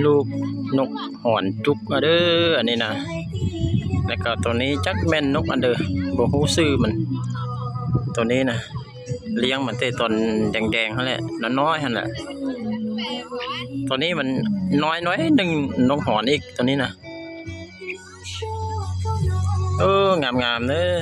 ลูกนกหอนจุกเด้ออันนี้นะแล้วก็ตัวนี้จักแม่นนกอันเด้อบ่ฮู้ชื่อมันตัวนี้นะเลี้ยงมันแต่ตอนแดงๆหั่นแหละน้อยๆหั่นแหละตัวนี้มันน้อยๆนึงนกหอนอีกตัวนี้นะงามๆเด้อ